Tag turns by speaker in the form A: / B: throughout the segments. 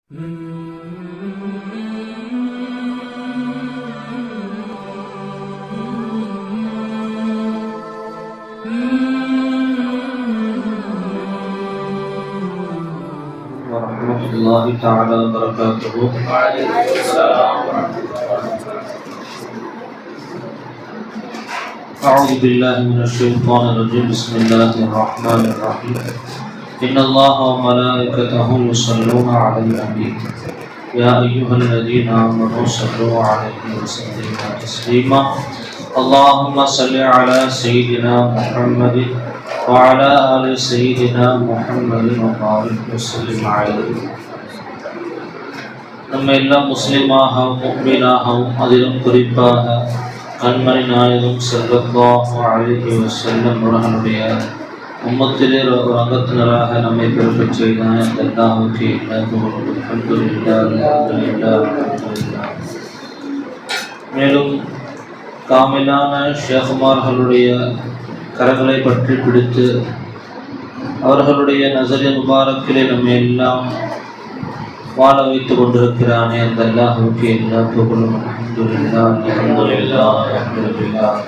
A: أعوذ بالله من الشيطان الرجيم. بسم الله الرحمن الرحيم. إن الله وملائكته يصلون على النبي يا أيها الذين آمنوا صلوا عليه وسلموا تسليما. اللهم صل على سيدنا محمد وعلى آل سيدنا محمد وبارك وسلم عليه. நம்ம எல்லாம் முஸ்லிமாகவும் முஃமினாகவும் அதிலும் குறிப்பாக கண்மணி நாயகம் ஸல்லல்லாஹு அலைஹி வஸல்லம் அவர்களுடைய உம்மத்திலே ஒரு அங்கத்தினராக நம்மை பெருக்கச் செய்தான். அல்லாஹ்வுக்கு மேலும் காமிலான ஷேகுமார்களுடைய கரங்களை பற்றி பிடித்து அவர்களுடைய நஸரிய முபாரக்கிலே நம்மை எல்லாம் வாழ வைத்துக் கொண்டிருக்கிறானே அந்த அல்லாஹ்வுக்கு எல்லா புகழும். அல்ஹம்துலில்லாஹ் அல்ஹம்துலில்லாஹ் அல்ஹம்துலில்லாஹ்.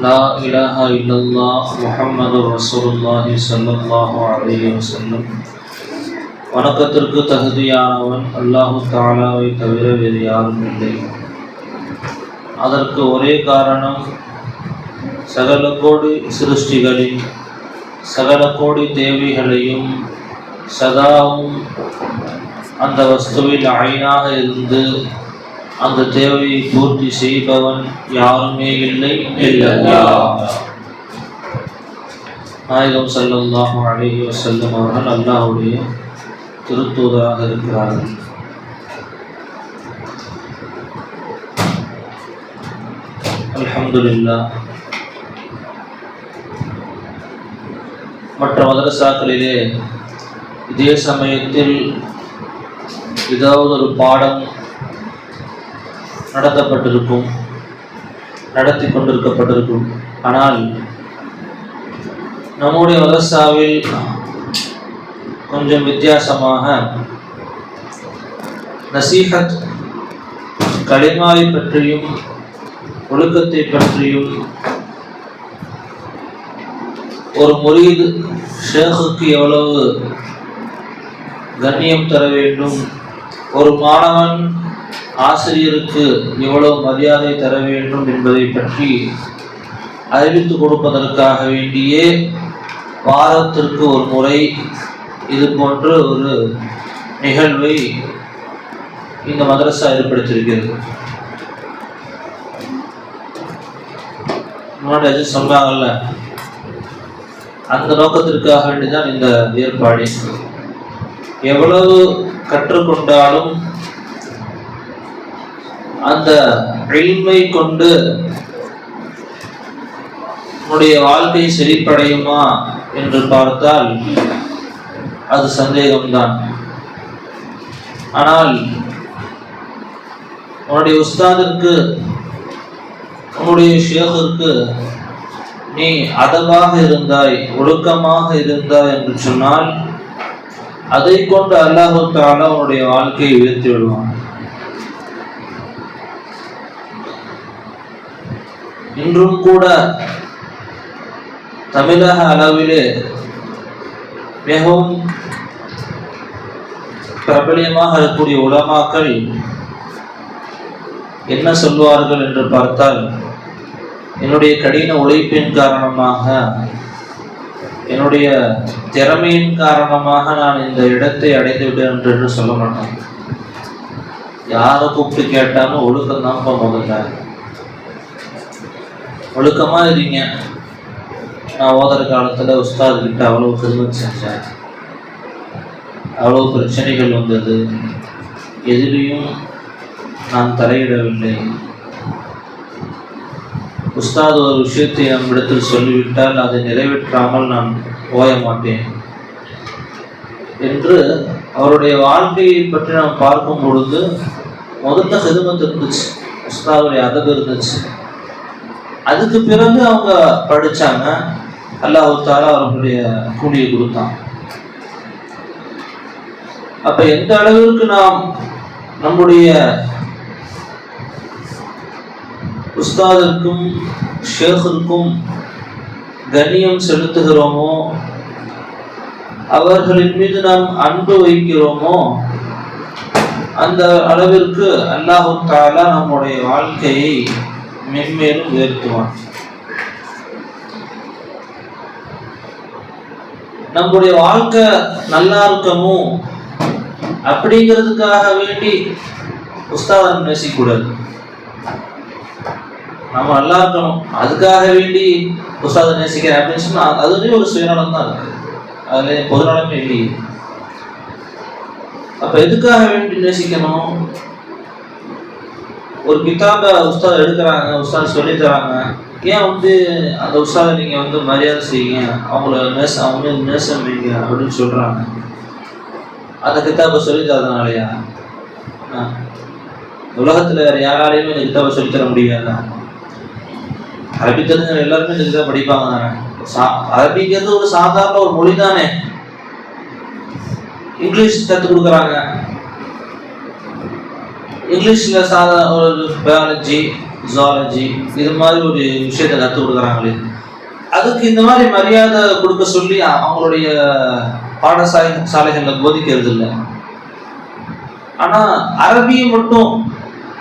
A: லா இலாஹா இல்லல்லாஹ் முஹம்மதுர் ரசூலுல்லாஹி ஸல்லல்லாஹு அலைஹி வஸல்லம். வணக்கத்திற்கு தகுதியானவன் அல்லாஹு தஆலாவை தவிர வேறு யாரும் இல்லை. அதற்கு ஒரே காரணம், சகல கோடி சிருஷ்டிகளின் சகல கோடி தேவைகளையும் சதாவும் அந்த வஸ்துவில் ஐனாக இருந்து அந்த தேவையை பூர்த்தி செய்பவன் யாருமே இல்லை. நாயகம் ஸல்லல்லாஹு அலைஹி வஸல்லம் அவர்கள் அல்லாஹ்வுடைய திருத்தூதராக இருக்கிறார்கள். அல்ஹம்துலில்லாஹ். மற்ற மதரசாக்களிலே இதே சமயத்தில் ஏதாவது ஒரு பாடம் நடத்தப்பட்டிருக்கும், நடத்தி கொண்டிருக்கப்பட்டிருக்கும். ஆனால் நம்முடைய மதரசாவில் கொஞ்சம் வித்தியாசமாக நசீஹத், கலிமாவை பற்றியும் ஒழுக்கத்தை பற்றியும் ஒரு முரீது ஷேகுக்கு எவ்வளவு கண்ணியம் தர வேண்டும், ஒரு மாணவன் ஆசிரியருக்கு எவ்வளவு மரியாதை தர வேண்டும் என்பதை பற்றி அறிவித்துக் கொடுப்பதற்காக வேண்டியே வாரத்திற்கு ஒரு முறை இது போன்ற ஒரு நிகழ்வை இந்த மதரசா ஏற்படுத்தியிருக்கிறது. முன்னாடி சொன்னாங்கல்ல, அந்த நோக்கத்திற்காக வேண்டிதான் இந்த ஏற்பாடு. எவ்வளவு கற்றுக்கொண்டாலும் அந்த இல்மை கொண்டு உன்னுடைய வாழ்க்கை செழிப்படையுமா என்று பார்த்தால் அது சந்தேகம்தான். ஆனால் உன்னுடைய உஸ்தாதிற்கு, உன்னுடைய ஷேகிற்கு நீ அதவாக இருந்தாய், ஒழுக்கமாக இருந்தாய் என்று சொன்னால் அதை கொண்டு அல்லாஹ் தஆலா உன்னுடைய வாழ்க்கையை உயர்த்தி விடுவான். இன்றும் கூட தமிழக அளவிலே மிகவும் பிரபலியமாக இருக்கக்கூடிய உலமாக்கள் என்ன சொல்வார்கள் என்று பார்த்தால், என்னுடைய கடின உழைப்பின் காரணமாக, என்னுடைய திறமையின் காரணமாக நான் இந்த இடத்தை அடைந்து விட்டேன் என்று சொல்ல மாட்டேன். யாரை கூப்பிட்டு கேட்டாலும் ஒழுக்கம் தான் முதல்ல. ஒழுக்கமாக இருங்க. நான் ஓதுற காலத்தில் உஸ்தாதுகிட்ட அவ்வளோ கிருமத் செஞ்சேன், அவ்வளோ பிரச்சனைகள் வந்தது, எதிலையும் நான் தலையிடவில்லை. உஸ்தாது ஒரு விஷயத்தை நம்மிடத்தில் சொல்லிவிட்டால் அதை நிறைவேற்றாமல் நான் ஓய மாட்டேன் என்று அவருடைய வாழ்க்கையை பற்றி நாம் பார்க்கும் பொழுது முதல்ல ஹிதுமத் இருந்துச்சு, உஸ்தாதுடைய அதபு இருந்துச்சு. அதுக்கு பிறகு அவங்க படிச்சாங்க, அல்லாஹ் தஆலா அவர்களுடைய கூலியை கொடுத்தான். அப்ப எந்த அளவிற்கு நாம் நம்முடைய உஸ்தாதிற்கும் ஷேக்கிற்கும் கண்ணியம் செலுத்துகிறோமோ, அவர்களின் மீது நாம் அன்பு வைக்கிறோமோ, அந்த அளவிற்கு அல்லாஹ் தஆலா நம்முடைய வாழ்க்கையை மென்மேலும் உயர்த்துவான். நம்முடைய வாழ்க்கை நல்லா இருக்கணும் அப்படிங்கிறதுக்காக வேண்டி உஸ்தாதை நேசிக்கூடாது. நம்ம நல்லா இருக்கணும் அதுக்காக வேண்டி உஸ்தாதை நேசிக்கிறேன் அப்படின்னு சொன்னா அதுலேயும் ஒரு சுயநலம் தான் இருக்கு, அதுல பொதுநலமே இல்லையே. அப்ப எதுக்காக வேண்டி நேசிக்கணும்? ஒரு கிதாபை உஸ்தாத் எடுக்கிறாங்க, உஸ்தாத் சொல்லி தராங்க, ஏன் அந்த உஸ்தாதை நீங்க மரியாதை செய்யுங்க, அவங்க நேசம் வைங்க அப்படின்னு சொல்றாங்க. அந்த கிதாபை சொல்லி தரதுனாலயா? உலகத்துல வேற யாராலையுமே இந்த கிதாபை சொல்லித்தர முடியாதா? அரபி தெரிஞ்ச எல்லாருமே இந்த கிதாபை படிப்பாங்க தானே. அரபிங்கிறது ஒரு சாதாரண ஒரு மொழி தானே. இங்கிலீஷ் கற்றுக் கொடுக்குறாங்க, இங்கிலீஷ்ல சாதாரண ஒரு பயாலஜி, ஜுவாலஜி இது மாதிரி ஒரு விஷயத்தை கற்றுக் கொடுக்குறாங்களே, அதுக்கு இந்த மாதிரி மரியாதை கொடுக்க சொல்லி அவங்களுடைய பாடசாலைகள்ல போதிக்கிறது இல்லை. ஆனா அரபியை மட்டும்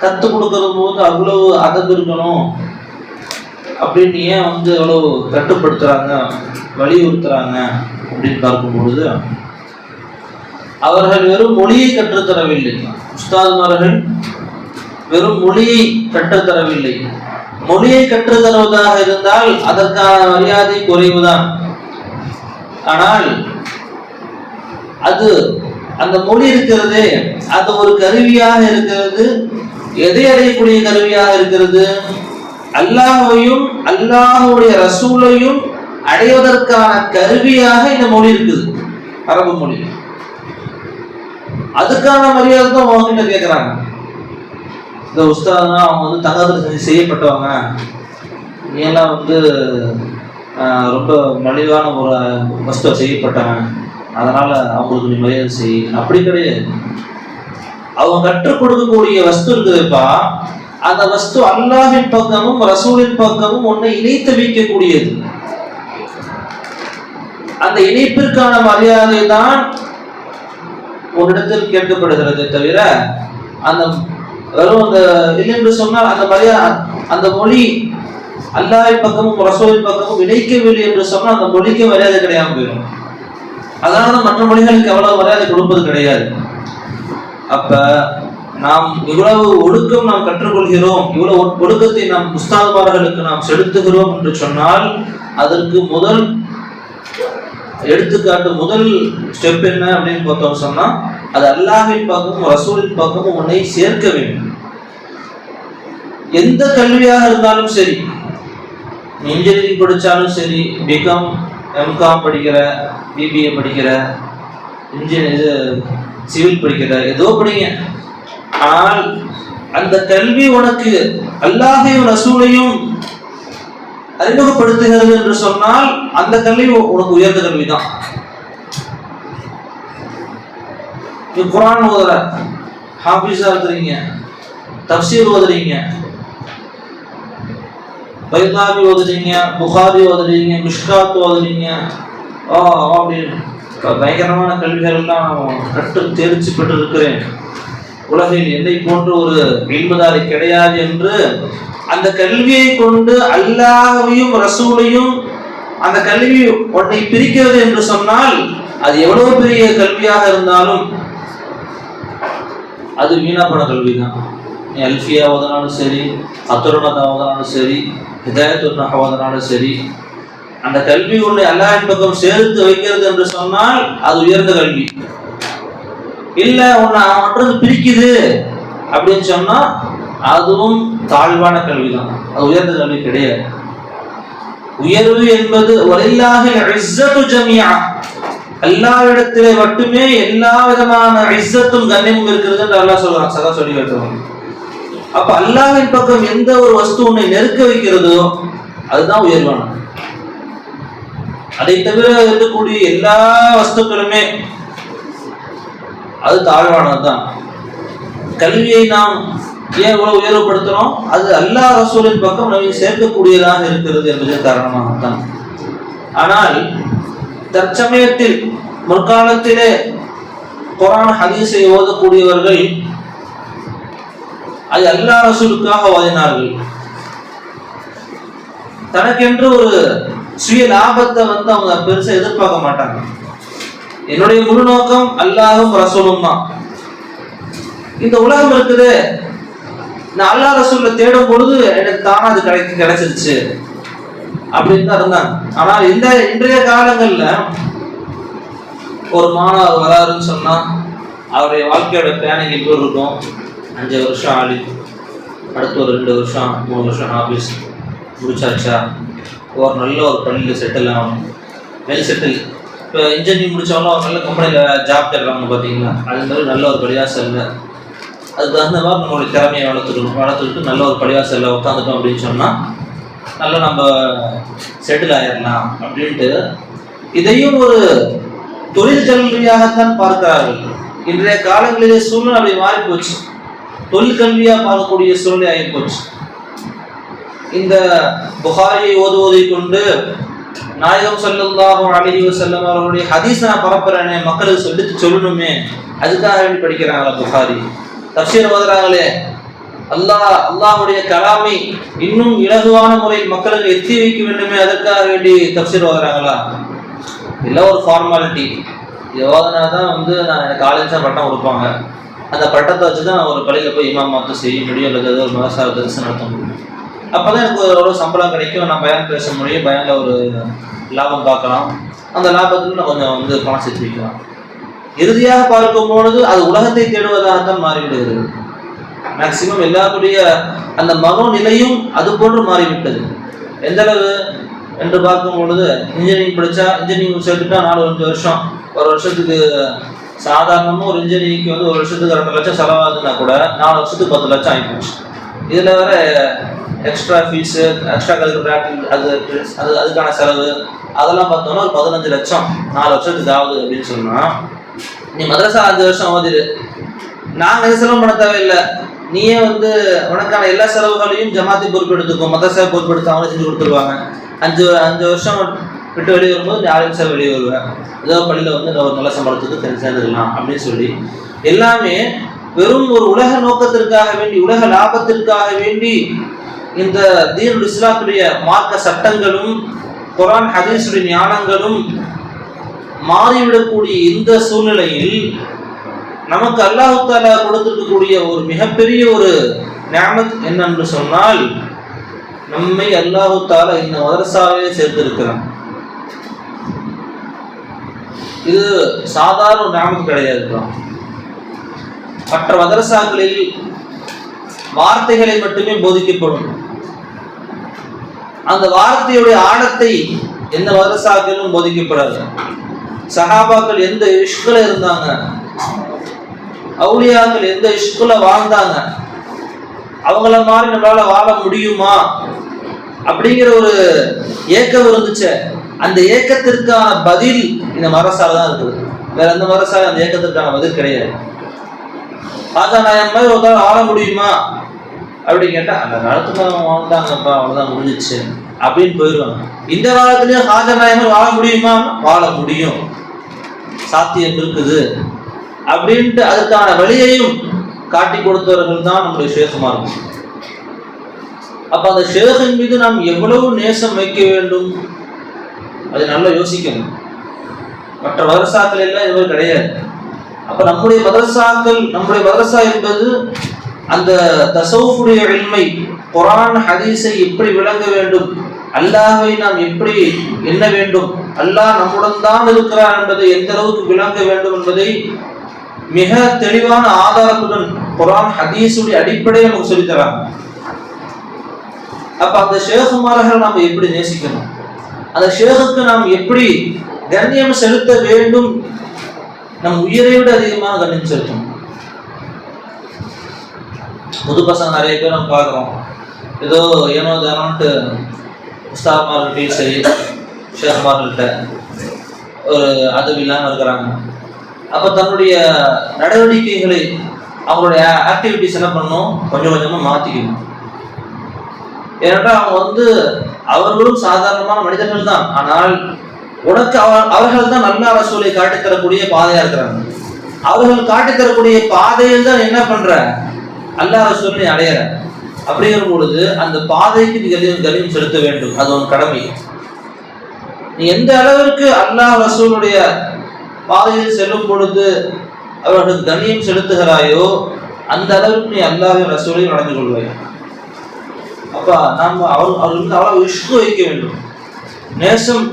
A: கற்றுக் கொடுக்கறது போது அவ்வளவு அதப்பு இருக்கணும் அப்படின்னு ஏன் அவ்வளவு கட்டுப்படுத்துறாங்க, வலியுறுத்துறாங்க அப்படின்னு பார்க்கும்பொழுது, அவர்கள் வெறும் மொழியை கற்றுத்தரவில்லை. உஸ்தாதுமார்கள் வெறும் மொழியை கற்றுத்தரவில்லை. மொழியை கற்றுத்தருவதாக இருந்தால் அதற்கான மரியாதை குறைவுதான். ஆனால் அது அந்த மொழி இருக்கிறது, அது ஒரு கருவியாக இருக்கிறது. எதை அடையக்கூடிய கருவியாக இருக்கிறது? அல்லாஹ்வையும் அல்லாஹ்வுடைய ரசூலையும் அடைவதற்கான கருவியாக இந்த மொழி இருக்குது, அரபு மொழி. அதுக்கான மரியாதை தான் அவங்ககிட்ட கேட்குறாங்க. இந்த உஸ்தாதுனா அவங்க தகவல் செய்யப்பட்டவங்க, நீலாம் ரொம்ப மலிவான ஒரு வஸ்துவை செய்யப்பட்டவன், அதனால அவங்களுக்கு நீ மரியாதை செய். அப்படி கிடையாது. அவங்க கற்றுக் கொடுக்கக்கூடிய வஸ்து இருக்குதுப்பா, அந்த வஸ்து அல்லாஹ்வின் பக்கமும் ரசூலின் பக்கமும் ஒன்றை இணைத்து வைக்கக்கூடியது. அந்த இணைப்பிற்கான மரியாதை தான் ஒரு இடத்தில் கேட்கப்படுகிறது தவிர அந்த வெறும் அந்த இல்லை என்று சொன்னால் அந்த மரியாதை, அந்த மொழி அல்லாஹ்வின் பக்கமும் ரசூலின் பக்கமும் இணைக்கவில்லை என்று சொன்னால் அந்த மொழிக்கு மரியாதை கிடையாமல் போயிடும். அதனால மற்ற மொழிகளுக்கு எவ்வளவு மரியாதை கொடுப்பது கிடையாது. அப்ப நாம் இவ்வளவு ஒழுக்கம் நாம் கற்றுக்கொள்கிறோம், இவ்வளவு ஒழுக்கத்தை நாம் உஸ்தாதுமார்களுக்கு நாம் செலுத்துகிறோம் என்று சொன்னால் அதற்கு முதல் எடுத்துக்காட்டு, முதல் ஸ்டெப் என்ன அப்படின்னு பார்த்தோம் சொன்னா, அது அல்லாஹ்வின் பக்கமும் ரசூலின் பக்கமும் உன்னை சேர்க்க வேண்டும். எந்த கல்வியாக இருந்தாலும் சரி, இன்ஜினியரிங் படித்தாலும் சரி, பிகாம் எம்காம் படிக்கிற, பிபிஏ படிக்கிற, சிவில் படிக்கிற, ஏதோ படிங்க. ஆனால் அந்த கல்வி உனக்கு அல்லாஹையும் ரசூலையும் அறிமுகப்படுத்துகிறது என்று சொன்னால் அந்த கல்வி உனக்கு உயர்ந்த கல்விதான். நீ குர்ஆன் ஓதுற, ஹாஃபிஸா இருக்கிறீங்க, தஃப்சீர் ஓதுறீங்க, பைதாவி ஓதுறீங்க, புகாரி ஓதுறீங்க, மிஷ்காத் ஓதுறீங்க, அப்படின்னு பயங்கரமான கல்விகள் எல்லாம் கற்று தேர்ச்சி பெற்று இருக்கிறேன், உலகில் என்னை போன்று ஒரு இல்முதாரி கிடையாது என்று அந்த கல்வியை கொண்டு அல்லாஹ்வையும் ரசூலையும் அந்த கல்வி ஒன்றை பிரிக்கிறது என்று சொன்னால் அது எவ்வளவு பெரிய கல்வியாக இருந்தாலும் அது வீணா போன கல்விதான். நீ அல்ஃபியா ஓதனாலும் சரி, அத்துருணதா ஓதனாலும் சரி, ஹிதாயத்துன் நஹ் ஓதனாலும் சரி, அந்த கல்வி ஒன்றை அல்லாஹ்வின் பக்கம் சேர்த்து வைக்கிறது என்று சொன்னால் அது உயர்ந்த கல்வி. இல்ல உன்னை மற்றது பிரிக்குது அப்படின்னு சொன்னா அதுவும் தாழ்வான கல்விதான், அது உயர்ந்த கல்வி கிடையாது. உயர்வு என்பது வலில்லாஹில் இஸ்ஸத்து ஜமீஆ, அல்லாஹ்விடத்திலே மட்டுமே எல்லா விதமான இஸ்ஸத்தும் கண்ணியமும் இருக்கிறது என்று அல்லாஹ் சொல்றான், சதா சொல்லி வைக்கிறோம். அப்ப அல்லாஹ்வின் பக்கம் எந்த ஒரு வஸ்து உன்னை நெருக்க வைக்கிறதோ அதுதான் உயர்வானது. அதை தவிர இருக்கக்கூடிய எல்லா வஸ்துக்களுமே அது தாழ்வானது தான். கல்வியை நாம் ஏன் இவ்வளவு உயர்வுபடுத்துறோம்? அது அல்லாஹ் ரசூலின் பக்கம் நம்மை சேர்க்கக்கூடியதாக இருக்கிறது என்பதன் காரணமாகத்தான். ஆனால் தற்சமயத்தில் முற்காலத்திலே குர்ஆன் ஹதீஸை ஓதக்கூடியவர்கள் அது அல்லாஹ் ரசூலுக்காக ஓதினார்கள். தனக்கென்று ஒரு சுய லாபத்தை அவங்க பெருசா எதிர்பார்க்க மாட்டாங்க. என்னுடைய முழு நோக்கம் அல்லாஹும் ரசூலும் தான். இந்த உலகம் இருக்குது, நான் அல்லாஹ் ரசூலை தேடும் பொழுது எனக்கு தானா அது கிடைச்சிருச்சு அப்படின்னு தான் இருந்தாங்க. ஆனால் இன்றைய காலங்கள்ல ஒரு மாணவர் வராருன்னு சொன்னா அவருடைய வாழ்க்கையோட பிளானிங் எப்படி இருக்கும்? 5 வருஷம் ஆளு, அடுத்து ஒரு 2 வருஷம் 3 வருஷம் ஆஃபீஸ் முடிச்சாச்சா, ஒரு நல்ல ஒரு பள்ளியில் செட்டில் ஆகணும், வெல் செட்டில். இப்போ இன்ஜினியரிங் முடித்தவங்களும் ஒரு நல்ல கம்பெனியில் ஜாப் தேடுறாங்க பார்த்தீங்களா, அது மாதிரி நல்ல ஒரு படிவாசல்ல அதுக்கு தகுந்த மாதிரி நம்மளுடைய திறமையை வளர்த்துக்கிட்டு நல்ல ஒரு படிவாசலில் உட்காந்துட்டோம் அப்படின்னு சொன்னால் நல்லா நம்ம செட்டில் ஆயிடலாம் அப்படின்ட்டு இதையும் ஒரு தொழில் கல்வியாகத்தான் பார்க்கிறார்கள். இன்றைய காலங்களிலே சூழ்நிலை அப்படி மாறி போச்சு, தொழில் கல்வியாக பார்க்கக்கூடிய சூழ்நிலை ஆகி போச்சு. இந்த புகாரியை ஓதுவதை கொண்டு நாயகம் ஸல்லல்லாஹு அலைஹி வஸல்லம் அவர்களுடைய ஹதீஸ் நான் பரப்புறேனே, மக்களுக்கு சொல்லணுமே, அதுக்காக வேண்டி படிக்கிறாங்களா புகாரி? தஃப்சீர் ஓதுறாங்களே, அல்லாஹ்வுடைய கலாமை இன்னும் இலகுவான முறையில் மக்களுக்கு எத்தி வைக்க வேண்டுமே, அதற்காக வேண்டி தஃப்சீர் ஓதுறாங்களா? இல்லை ஒரு ஃபார்மாலிட்டி. இது ஓதுனாதான் நான் எனக்கு காலேஜ் தான் பட்டம் கொடுப்பாங்க, அந்த பட்டத்தை வச்சு தான் ஒரு பள்ளியில் போய் இமாமாத்து செய்ய முடியும், அல்லது ஒரு மதரசா தரிசனம் நடத்த முடியும். அப்போ தான் எனக்கு ஒரு சம்பளம் கிடைக்கும், நான் பயான் பேச முடியும், பயானில் ஒரு லாபம் பார்க்கலாம், அந்த லாபத்தில் நான் கொஞ்சம் பணம் சேர்த்து வைக்கலாம். இறுதியாக பார்க்கும் பொழுது அது உலகத்தை தேடுவதாகத்தான் மாறிவிடுகிறது. மேக்சிமம் எல்லாருடைய அந்த மனோநிலையும் அது போன்று மாறிவிட்டது. எந்த அளவு என்று பார்க்கும் பொழுது, இன்ஜினியரிங் படித்தா இன்ஜினியரிங் சேர்த்துட்டா 4-5 வருஷம், ஒரு வருஷத்துக்கு சாதாரணமாக ஒரு இன்ஜினியரிங்க்கு 1 வருஷத்துக்கு 2 லட்சம் செலவாகுதுன்னா கூட 4 வருஷத்துக்கு 10 லட்சம் ஆகிப்போச்சு. இதில் வேற எக்ஸ்ட்ரா ஃபீஸு, எக்ஸ்ட்ரா கரிக்குலர் அதுக்கான செலவு அதெல்லாம் பார்த்தோம்னா ஒரு 15 லட்சம் 4 வருஷத்துக்கு ஆகுது அப்படின்னு சொன்னால், நீ மதரசா 5 வருஷம் ஓதிரு, நாங்கள் எது செலவு பண்ண தேவையில்லை, நீயே உனக்கான எல்லா செலவுகளையும் ஜமாத்தி பொறுப்பெடுத்துக்கும், மதரசா பொறுப்பெடுத்து அவங்களே செஞ்சு கொடுத்துருவாங்க. 5 வருஷம் விட்டு வெளியே வரும்போது 4 வருஷம் வெளியே வருவேன், ஏதோ பள்ளியில் ஒரு நல்ல சம்பளத்துக்கு சேர்ந்துக்கலாம் அப்படின்னு சொல்லி எல்லாமே வெறும் ஒரு உலக நோக்கத்திற்காக வேண்டி, உலக லாபத்திற்காக வேண்டி இந்த தீனுல் இஸ்லாத்துடைய மார்க்க சட்டங்களும் குர்ஆன் ஹதீஸுடைய ஞானங்களும் மாறிவிடக்கூடிய இந்த சூழ்நிலையில் நமக்கு அல்லாஹ் தஆலா கொடுத்திருக்கக்கூடிய ஒரு மிகப்பெரிய ஒரு நிஅமத் என்னன்னு சொன்னால், நம்மை அல்லாஹ் தஆலா இந்த மதரசாவிலே சேர்த்திருக்கிறான். இது சாதாரண ஒரு நிஅமத் கிடையாது. மற்ற மதரசாக்களில் வார்த்தைகளை மட்டுமே போதிக்கப்படும், அந்த வார்த்தையுடைய ஆழத்தை எந்த மதரசாக்களிலும் போதிக்கப்படாது. சஹாபாக்கள் எந்த இஷ்குல இருந்தாங்க, அவுலியாக்கள் எந்த இஷ்குல வாழ்ந்தாங்க, அவங்கள மாதிரி நம்மளால வாழ முடியுமா அப்படிங்கிற ஒரு ஏக்கம் இருந்துச்சு. அந்த ஏக்கத்திற்கான பதில் இந்த மதரசால தான் இருக்குது, வேற எந்த மதரசால அந்த ஏக்கத்திற்கான பதில் கிடையாது. ராஜா நாயன் மாதிரி ஒரு வாழ முடியுமா அப்படின்னு கேட்டா, அந்த காலத்துல வாழ்ந்தாங்கப்பா, அவ்வளவுதான் முடிஞ்சிச்சு அப்படின்னு போயிடுவாங்க. இந்த காலத்துலயும் ராஜா நாயன் வாழ முடியுமா? வாழ முடியும், சாத்தியம் இருக்குது அப்படின்ட்டு அதுக்கான வழியையும் காட்டி கொடுத்தவர்கள் தான் நம்முடைய ஷேகுமார். அப்ப அந்த ஷேகின் மீது நாம் எவ்வளவு நேசம் வைக்க வேண்டும் அதை நல்லா யோசிக்கணும். மற்ற மதரசாக்கள் எல்லாம் இது மாதிரி கிடையாது. அப்ப நம்முடைய மதரசா என்பது அந்த தஸவுஃபுடைய இல்மை, குர்ஆன் ஹதீஸை எப்படி விளங்க வேண்டும், அல்லாஹ்வை நாம் எப்படி எண்ண வேண்டும், அல்லாஹ் நம்முடன் தான் இருக்கிறார் என்பதை எந்த அளவுக்கு விளங்க வேண்டும் என்பதை மிக தெளிவான ஆதாரத்துடன் குர்ஆன் ஹதீஸுடைய அடிப்படையை நமக்கு சொல்லித்தராங்க. அப்ப அந்த ஷேகுமார்கள் நாம் எப்படி நேசிக்கணும், அந்த ஷேகுக்கு நாம் எப்படி கண்ணியம் செலுத்த வேண்டும், நம் உயிரை விட அதிகமாக கண்ணியம் செலுத்தணும். புது பசங்க நிறைய பேர் நம்ம பார்க்குறோம், ஏதோ ஏனோ தானோன்ட்டு உஸ்தாத்மார்கள்ட்டையும் சரி ஷேகுமார்கள்ட்ட ஒரு அதவு இல்லாமல் இருக்கிறாங்க. அப்போ தன்னுடைய நடவடிக்கைகளை, அவங்களுடைய ஆக்டிவிட்டிஸ் என்ன பண்ணணும், கொஞ்சம் கொஞ்சமாக மாற்றிக்கணும். ஏனென்றால் அவங்க அவர்களும் சாதாரணமான மனிதர்கள் தான். ஆனால் உனக்கு அவர்கள் தான் நல்ல ரசூலை காட்டித்தரக்கூடிய பாதையா இருக்கிறாங்க. அவர்கள் காட்டித்தரக்கூடிய பாதையில் தான் என்ன பண்ற, அல்லாஹ் ரசூலை அடையிற. அப்படிங்கிற பொழுது அந்த பாதைக்கு நீ கனியம் செலுத்த வேண்டும். அது உன் கடமை. நீ எந்த அளவிற்கு அல்லாஹ் ரசூலுடைய பாதையில் செல்லும் பொழுது அவர்களுக்கு கண்ணியம் செலுத்துகிறாயோ அந்த அளவுக்கு நீ அல்லாஹ் ரசூலையும் நடந்து கொள்வாய். அப்ப நாம் அவர்களுக்கு அவ்வளவு இஷ்கு வைக்க வேண்டும், நேசம்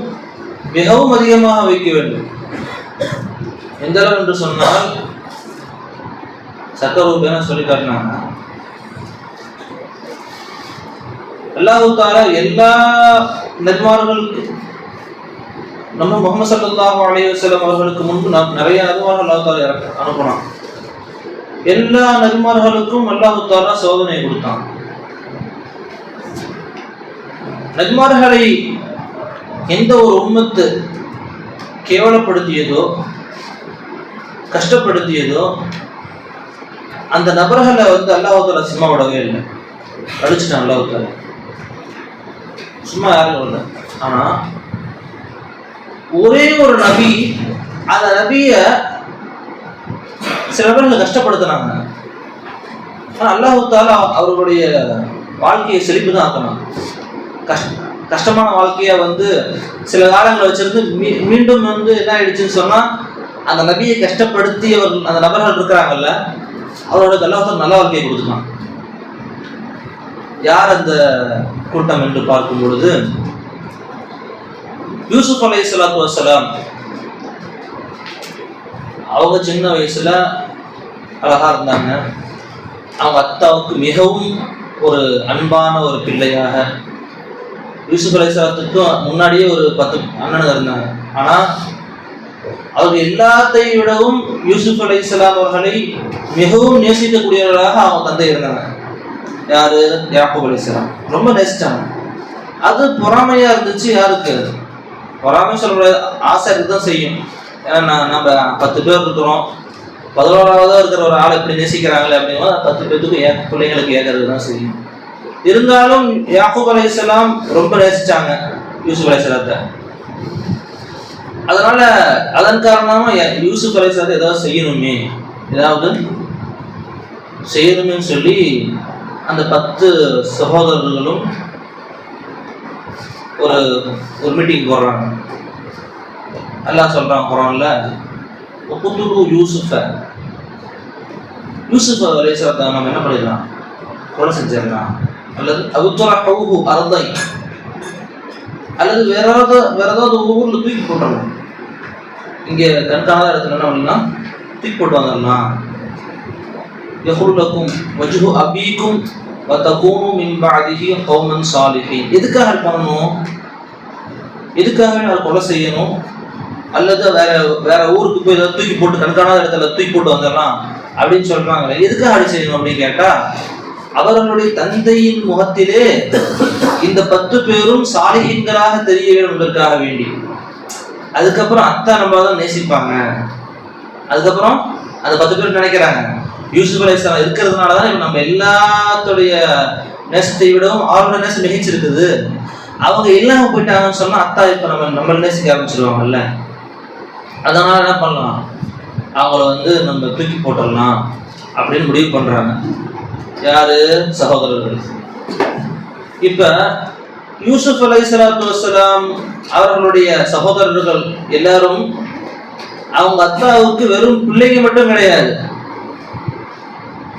A: மிகவும் அதிகமாக வைக்க வேண்டும். எந்த அளவு என்று சொன்னால் சக்கரூபேன சொல்லி காட்டினாங்க. அல்லாஹ் தஆலா எல்லா நபிமார்களுக்கு, நம்ம முஹம்மது ஸல்லல்லாஹு அலைஹி வஸல்லம் அவர்களுக்கு முன்பு நிறைய நபிமார்கள் அல்லாஹ் தஆலா அனுப்பினான். எல்லா நபிமார்களுக்கும் அல்லாஹ் தஆலா சோதனை கொடுத்தான். நபிமார்களை எந்த ஒரு உம்மத்து கேவலப்படுத்தியதோ கஷ்டப்படுத்தியதோ அந்த நபர்களை அல்லாஹ் தஆலா சும்மா விடவே இல்லை, அழிச்சிட்டான் அல்லாஹ் தஆலா. சும்மா யாரும் இல்லை. ஆனா ஒரே ஒரு நபி, அந்த நபிய சில பேர்கள் கஷ்டப்படுத்தினாங்க. ஆனா அல்லாஹ் தஆலா அவர்களுடைய வாழ்க்கையை செழிப்பு தான் ஆக்கணும். கஷ்டமான வாழ்க்கைய சில காலங்களை வச்சிருந்து மீண்டும் என்ன ஆயிடுச்சுன்னு சொன்னா, அந்த நபியை கஷ்டப்படுத்தியவர்கள், அந்த நபர்கள் இருக்கிறாங்கல்ல, அவரோட அல்லாஹ் நல்ல வாழ்க்கையை கொடுத்துட்டான். யார் அந்த கூட்டம் என்று பார்க்கும் பொழுது, யூசுப் அலைஹிஸ்ஸலாத்து வஸ்ஸலாம். அவங்க சின்ன வயசுல அழகா இருந்தாங்க. அவங்க அத்தாவுக்கு மிகவும் ஒரு அன்பான ஒரு பிள்ளையாக, யூசுப் அலைஹிஸ்ஸலாத்துக்கும் முன்னாடியே ஒரு 10 அண்ணனுங்க இருந்தாங்க. ஆனா அவர்கள் எல்லாத்தையும் விடவும் யூசுப் அலைஹிஸ்ஸலாம் அவர்களை மிகவும் நேசிக்கக்கூடியவர்களாக அவங்க தந்தை இருந்தாங்க. யாரு? யாக்கூப் அலைஹிஸ்ஸலாம். ரொம்ப நேசிச்சாங்க. அது பொறாமையா இருந்துச்சு. யாருக்கு பொறாமை சொல்ற ஆசை தான் செய்யும். ஏன்னா நம்ம 10 பேர் இருக்கிறோம், 11ஆவதா இருக்கிற ஒரு ஆளை எப்படி நேசிக்கிறாங்களே அப்படின்னா 10 பேருக்கு பிள்ளைங்களுக்கு ஏற்கிறது தான் செய்யும். இருந்தாலும் யாக்கூப் அலைஹிஸ்ஸலாம் ரொம்ப நேசிச்சாங்க யூசுப் அலைஹிஸ்ஸலாத்தை. அதனால அதன் காரணமா யூசுப் அலைஹிஸ்ஸலாத்தை ஏதாவது செய்யணுமே சொல்லி அந்த 10 சகோதரர்களும் ஒரு மீட்டிங் போடுறாங்க. அல்லாஹ் சொல்றான் குர்ஆன்ல, உக்துலு யூசுஃப, யூசுப் அலைஹிஸ்ஸலாத்தை நம்ம என்ன பண்ணிடலாம், கொலை செஞ்சிடலாம். அல்லது அவுத்ரஹூஹு அர்தை, அல்லது வேற ஏதாவது ஊர்ல தூக்கி போட்டுறலாம். இங்க கண்காணாத இடத்துல என்ன பண்ணலாம், தூக்கி போட்டு வந்துடலாம். யஹுல்லக்கும் வஜ்ஹு அபீக்கும் வதகூனு மின் பஅதிஹி கௌமன் சாலிஹீன். எதுக்காக பண்ணணும், எதுக்காக அவர் கொலை செய்யணும், அல்லது வேற ஊருக்கு போய் ஏதாவது தூக்கி போட்டு கண்காணாத இடத்துல தூக்கி போட்டு வந்துடலாம் அப்படின்னு சொல்றாங்களே, எதுக்காக அப்படி செய்யணும் அப்படின்னு கேட்டா, அவர்களுடைய தந்தையின் முகத்திலே இந்த 10 பேரும் சாலிஹீன்களாக தெரிய வேண்டும் என்பதற்காக வேண்டி. அதுக்கப்புறம் அத்தா நம்ம தான் நேசிப்பாங்க. அதுக்கப்புறம் அந்த 10 பேர் நினைக்கிறாங்க யூசுப் அலைஹிஸ்ஸலாம் இருக்கிறதுனால தான் நம்ம எல்லாத்துடைய நேசத்தை விடவும் அவரோட நேசம் மிகச்சிருக்குது. அவங்க இல்லாம போயிட்டாங்கன்னு சொன்னா அத்தா இப்ப நம்ம நேசிக்க ஆரம்பிச்சிருவாங்கல்ல. அதனால என்ன பண்ணலாம், அவங்கள நம்ம தூக்கி போட்டுடலாம் அப்படின்னு முடிவு பண்றாங்க. யாரு? சகோதரர்கள். இப்ப யூசுப் அலைஹிஸ்ஸலாத்து வஸ்ஸலாம் அவர்களுடைய சகோதரர்கள் எல்லாரும் அவங்க அத்தாவுக்கு வெறும் பிள்ளைங்க மட்டும் கிடையாது.